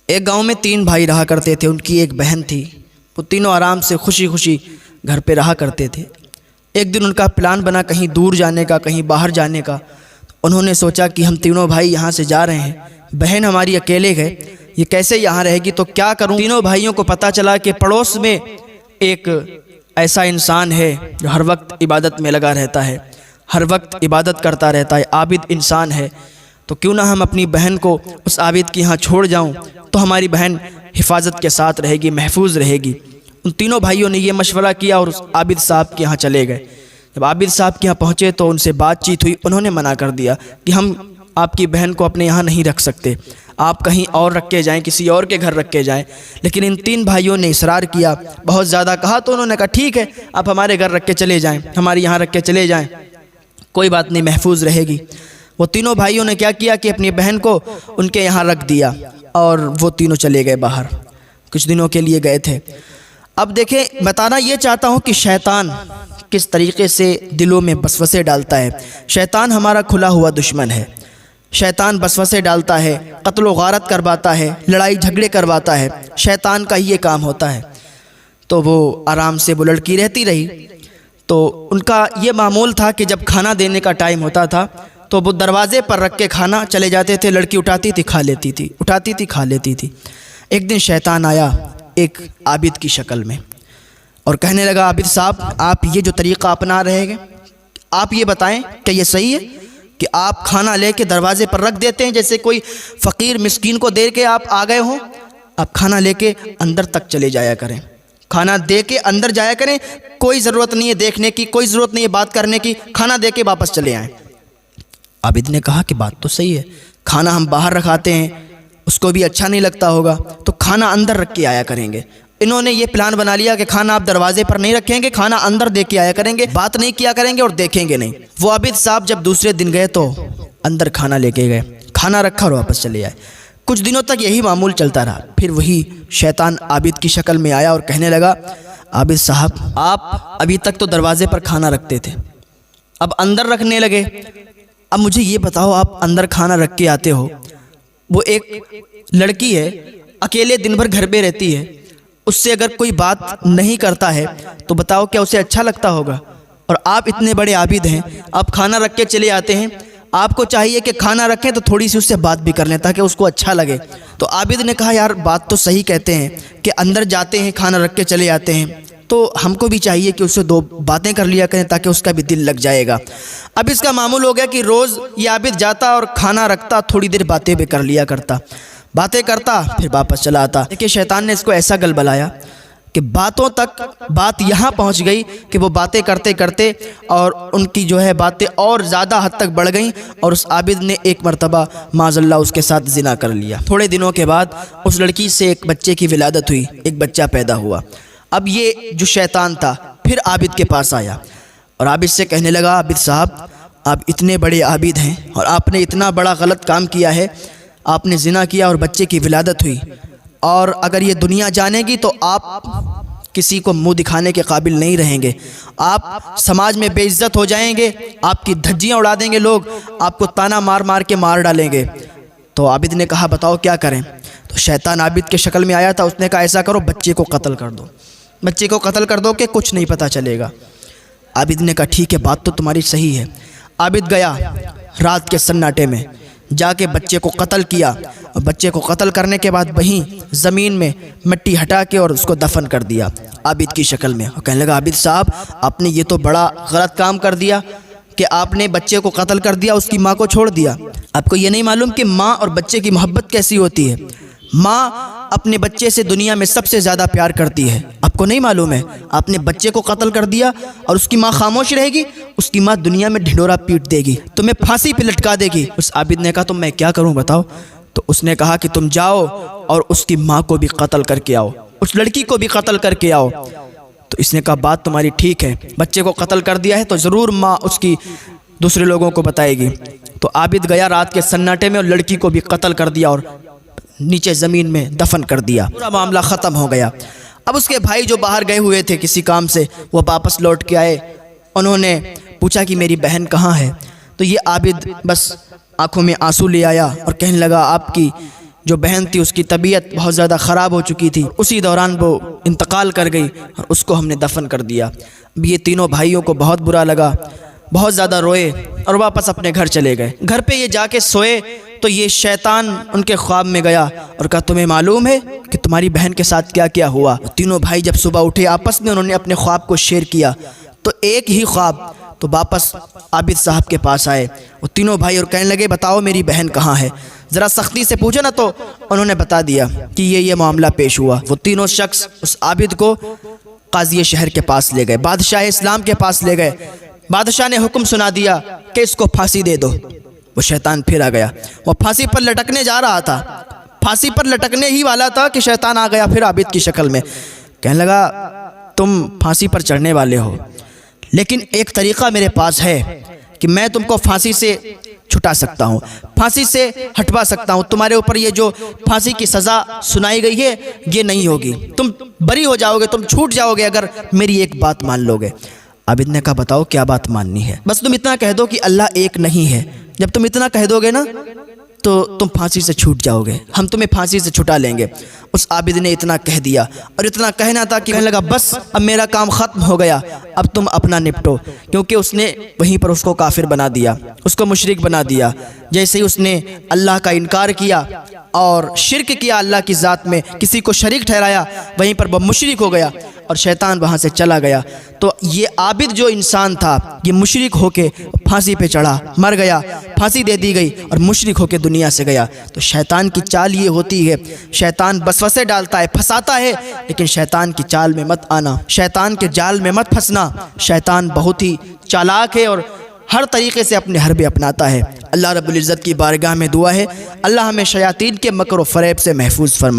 ایک گاؤں میں 3 بھائی رہا کرتے تھے، ان کی ایک بہن تھی۔ وہ تینوں آرام سے خوشی خوشی گھر پہ رہا کرتے تھے۔ ایک دن ان کا پلان بنا کہیں دور جانے کا، کہیں باہر جانے کا۔ انہوں نے سوچا کہ ہم تینوں بھائی یہاں سے جا رہے ہیں، بہن ہماری اکیلے گئے، یہ کیسے یہاں رہے گی، تو کیا کروں۔ تینوں بھائیوں کو پتہ چلا کہ پڑوس میں ایک ایسا انسان ہے جو ہر وقت عبادت میں لگا رہتا ہے، ہر وقت عبادت کرتا رہتا ہے، عابد انسان ہے، تو کیوں نہ ہم اپنی بہن کو اس عابد کے یہاں چھوڑ جاؤں، تو ہماری بہن حفاظت کے ساتھ رہے گی، محفوظ رہے گی۔ ان تینوں بھائیوں نے یہ مشورہ کیا اور اس عابد صاحب کے یہاں چلے گئے۔ جب عابد صاحب کے یہاں پہنچے تو ان سے بات چیت ہوئی، انہوں نے منع کر دیا کہ ہم آپ کی بہن کو اپنے یہاں نہیں رکھ سکتے، آپ کہیں اور رکھ کے جائیں، کسی اور کے گھر رکھ کے جائیں۔ لیکن ان 3 بھائیوں نے اصرار کیا، بہت زیادہ کہا، تو انہوں نے کہا ٹھیک ہے، آپ ہمارے گھر رکھ کے چلے جائیں، ہمارے یہاں رکھ کے چلے جائیں، کوئی بات نہیں، محفوظ رہے گی۔ وہ تینوں بھائیوں نے کیا کیا کہ اپنی بہن کو ان کے یہاں رکھ دیا اور وہ تینوں چلے گئے باہر، کچھ دنوں کے لیے گئے تھے۔ اب دیکھیں، بتانا یہ چاہتا ہوں کہ شیطان کس طریقے سے دلوں میں وسوسے ڈالتا ہے۔ شیطان ہمارا کھلا ہوا دشمن ہے۔ شیطان وسوسے ڈالتا ہے، قتل و غارت کرواتا ہے، لڑائی جھگڑے کرواتا ہے، شیطان کا ہی یہ کام ہوتا ہے۔ تو وہ آرام سے وہ لڑکی رہتی رہی، تو ان کا یہ معمول تھا کہ جب کھانا دینے کا ٹائم ہوتا تھا تو وہ دروازے پر رکھ کے کھانا چلے جاتے تھے، لڑکی اٹھاتی تھی کھا لیتی تھی، اٹھاتی تھی کھا لیتی تھی۔ ایک دن شیطان آیا ایک عابد کی شکل میں اور کہنے لگا، عابد صاحب، آپ یہ جو طریقہ اپنا رہے ہیں، آپ یہ بتائیں کہ یہ صحیح ہے کہ آپ کھانا لے کے دروازے پر رکھ دیتے ہیں، جیسے کوئی فقیر مسکین کو دے کے آپ آ گئے ہوں، آپ کھانا لے کے اندر تک چلے جایا کریں، کھانا دے کے اندر جایا کریں، کوئی ضرورت نہیں ہے دیکھنے کی، کوئی ضرورت نہیں ہے بات کرنے کی، کھانا دے کے واپس چلے آئیں۔ عابد نے کہا کہ بات تو صحیح ہے، کھانا ہم باہر رکھاتے ہیں، اس کو بھی اچھا نہیں لگتا ہوگا، تو کھانا اندر رکھ کے آیا کریں گے۔ انہوں نے یہ پلان بنا لیا کہ کھانا آپ دروازے پر نہیں رکھیں گے، کھانا اندر دے کے آیا کریں گے، بات نہیں کیا کریں گے اور دیکھیں گے نہیں۔ وہ عابد صاحب جب دوسرے دن گئے تو اندر کھانا لے کے گئے، کھانا رکھا اور واپس چلے آئے۔ کچھ دنوں تک یہی معمول چلتا رہا۔ پھر وہی شیطان عابد کی شکل میں آیا اور کہنے لگا، عابد صاحب، آپ ابھی تک تو دروازے پر کھانا رکھتے تھے، اب اندر رکھنے لگے، اب مجھے یہ بتاؤ، آپ اندر کھانا رکھ کے آتے ہو، وہ ایک لڑکی ہے، اکیلے دن بھر گھر پہ رہتی ہے، اس سے اگر کوئی بات نہیں کرتا ہے تو بتاؤ کیا اسے اچھا لگتا ہوگا؟ اور آپ اتنے بڑے عابد ہیں، آپ کھانا رکھ کے چلے آتے ہیں، آپ کو چاہیے کہ کھانا رکھیں تو تھوڑی سی اس سے بات بھی کر لیں تاکہ اس کو اچھا لگے۔ تو عابد نے کہا، یار بات تو صحیح کہتے ہیں کہ اندر جاتے ہیں کھانا رکھ کے چلے آتے ہیں، تو ہم کو بھی چاہیے کہ اس سے 2 باتیں کر لیا کریں تاکہ اس کا بھی دل لگ جائے گا۔ اب اس کا معمول ہو گیا کہ روز یہ عابد جاتا اور کھانا رکھتا، تھوڑی دیر باتیں بھی کر لیا کرتا، باتیں کرتا پھر واپس چلا آتا۔ کہ شیطان نے اس کو ایسا گلبلایا کہ باتوں تک بات یہاں پہنچ گئی کہ وہ باتیں کرتے کرتے اور ان کی جو ہے باتیں اور زیادہ حد تک بڑھ گئیں، اور اس عابد نے ایک مرتبہ معاذ اللہ اس کے ساتھ زنا کر لیا۔ تھوڑے دنوں کے بعد اس لڑکی سے ایک بچے کی ولادت ہوئی، ایک بچہ پیدا ہوا۔ اب یہ جو شیطان تھا پھر عابد کے پاس آیا اور عابد سے کہنے لگا، عابد صاحب، آپ اتنے بڑے عابد ہیں اور آپ نے اتنا بڑا غلط کام کیا ہے، آپ نے زنا کیا اور بچے کی ولادت ہوئی، اور اگر یہ دنیا جانے گی تو آپ کسی کو منہ دکھانے کے قابل نہیں رہیں گے، آپ سماج میں بے عزت ہو جائیں گے، آپ کی دھجیاں اڑا دیں گے لوگ، آپ کو تانا مار مار کے مار ڈالیں گے۔ تو عابد نے کہا، بتاؤ کیا کریں؟ تو شیطان عابد کے شکل میں آیا تھا، اس نے کہا، ایسا کرو، بچے کو قتل کر دو، بچے کو قتل کر دو کہ کچھ نہیں پتہ چلے گا۔ عابد نے کہا، ٹھیک ہے، بات تو تمہاری صحیح ہے۔ عابد گیا رات کے سناٹے میں، جا کے بچے کو قتل کیا، اور بچے کو قتل کرنے کے بعد وہیں زمین میں مٹی ہٹا کے اور اس کو دفن کر دیا عابد کی شکل میں، اور کہنے لگا، عابد صاحب، آپ نے یہ تو بڑا غلط کام کر دیا کہ آپ نے بچے کو قتل کر دیا، اس کی ماں کو چھوڑ دیا۔ آپ کو یہ نہیں معلوم کہ ماں اور بچے کی محبت کیسی ہوتی ہے؟ ماں اپنے بچے سے دنیا میں سب سے زیادہ پیار کرتی ہے، آپ کو نہیں معلوم ہے؟ آپ نے بچے کو قتل کر دیا اور اس کی ماں خاموش رہے گی، اس کی ماں دنیا میں ڈھنڈورا پیٹ دے گی، تمہیں پھانسی پہ لٹکا دے گی۔ اس عابد نے کہا، تو میں کیا کروں بتاؤ؟ تو اس نے کہا کہ تم جاؤ اور اس کی ماں کو بھی قتل کر کے آؤ، اس لڑکی کو بھی قتل کر کے آؤ۔ تو اس نے کہا، بات تمہاری ٹھیک ہے، بچے کو قتل کر دیا ہے تو ضرور ماں اس کی دوسرے لوگوں کو بتائے گی۔ تو عابد گیا رات کے سناٹے میں اور لڑکی کو بھی قتل کر دیا اور نیچے زمین میں دفن کر دیا۔ پورا معاملہ ختم ہو گیا۔ اب اس کے بھائی جو باہر گئے ہوئے تھے کسی کام سے، وہ واپس لوٹ کے آئے، انہوں نے پوچھا کہ میری بہن کہاں ہے؟ تو یہ عابد بس آنکھوں میں آنسو لے آیا اور کہنے لگا، آپ کی جو بہن تھی اس کی طبیعت بہت زیادہ خراب ہو چکی تھی، اسی دوران وہ انتقال کر گئی اور اس کو ہم نے دفن کر دیا۔ اب یہ تینوں بھائیوں کو بہت برا لگا، بہت زیادہ روئے اور واپس اپنے گھر چلے گئے۔ گھر پہ یہ جا کے سوئے تو یہ شیطان ان کے خواب میں گیا اور کہا تمہیں معلوم ہے کہ تمہاری بہن کے ساتھ کیا کیا ہوا؟ تینوں بھائی جب صبح اٹھے آپس میں انہوں نے اپنے خواب کو شیئر کیا تو ایک ہی خواب، تو واپس عابد صاحب کے پاس آئے وہ تینوں بھائی اور کہنے لگے بتاؤ میری بہن کہاں ہے؟ ذرا سختی سے پوچھا نا تو انہوں نے بتا دیا کہ یہ معاملہ پیش ہوا۔ وہ تینوں شخص اس عابد کو قاضی شہر کے پاس لے گئے، بادشاہ اسلام کے پاس لے گئے۔ بادشاہ نے حکم سنا دیا کہ اس کو پھانسی دے دو۔ وہ شیطان پھر آ گیا، وہ پھانسی پر لٹکنے جا رہا تھا، پھانسی پر لٹکنے ہی والا تھا کہ شیطان آ گیا پھر عابد کی شکل میں، کہنے لگا تم پھانسی پر چڑھنے والے ہو، لیکن ایک طریقہ میرے پاس ہے کہ میں تم کو پھانسی سے چھٹا سکتا ہوں، پھانسی سے ہٹوا سکتا ہوں، تمہارے اوپر یہ جو پھانسی کی سزا سنائی گئی ہے یہ نہیں ہوگی، تم بری ہو جاؤ گے، تم چھوٹ جاؤ گے اگر میری ایک بات مان لو گے۔ عابد نے کہا بتاؤ کیا بات ماننی ہے؟ بس تم اتنا کہہ دو کہ اللہ ایک نہیں ہے، جب تم اتنا کہہ دو گے نا تو تم پھانسی سے چھوٹ جاؤ گے، ہم تمہیں پھانسی سے چھٹا لیں گے۔ اس عابد نے اتنا کہہ دیا اور اتنا کہنا تھا کہ کہنے لگا بس اب میرا کام ختم ہو گیا، اب تم اپنا نپٹو، کیونکہ اس نے وہیں پر اس کو کافر بنا دیا، اس کو مشرک بنا دیا۔ جیسے ہی اس نے اللہ کا انکار کیا اور شرک کیا، اللہ کی ذات میں کسی کو شریک ٹھہرایا، وہیں پر وہ مشرک ہو گیا اور شیطان وہاں سے چلا گیا۔ تو یہ عابد جو انسان تھا یہ مشرک ہو کے پھانسی پہ چڑھا، مر گیا، پھانسی دے دی گئی اور مشرک ہو کے دنیا سے گیا۔ تو شیطان کی چال یہ ہوتی ہے، شیطان وسوسے ڈالتا ہے، پھنساتا ہے، لیکن شیطان کی چال میں مت آنا، شیطان کے جال میں مت پھنسنا۔ شیطان بہت ہی چالاک ہے اور ہر طریقے سے اپنے حربے اپناتا ہے۔ اللہ رب العزت کی بارگاہ میں دعا ہے اللہ ہمیں شیاطین کے مکر و فریب سے محفوظ فرمائے۔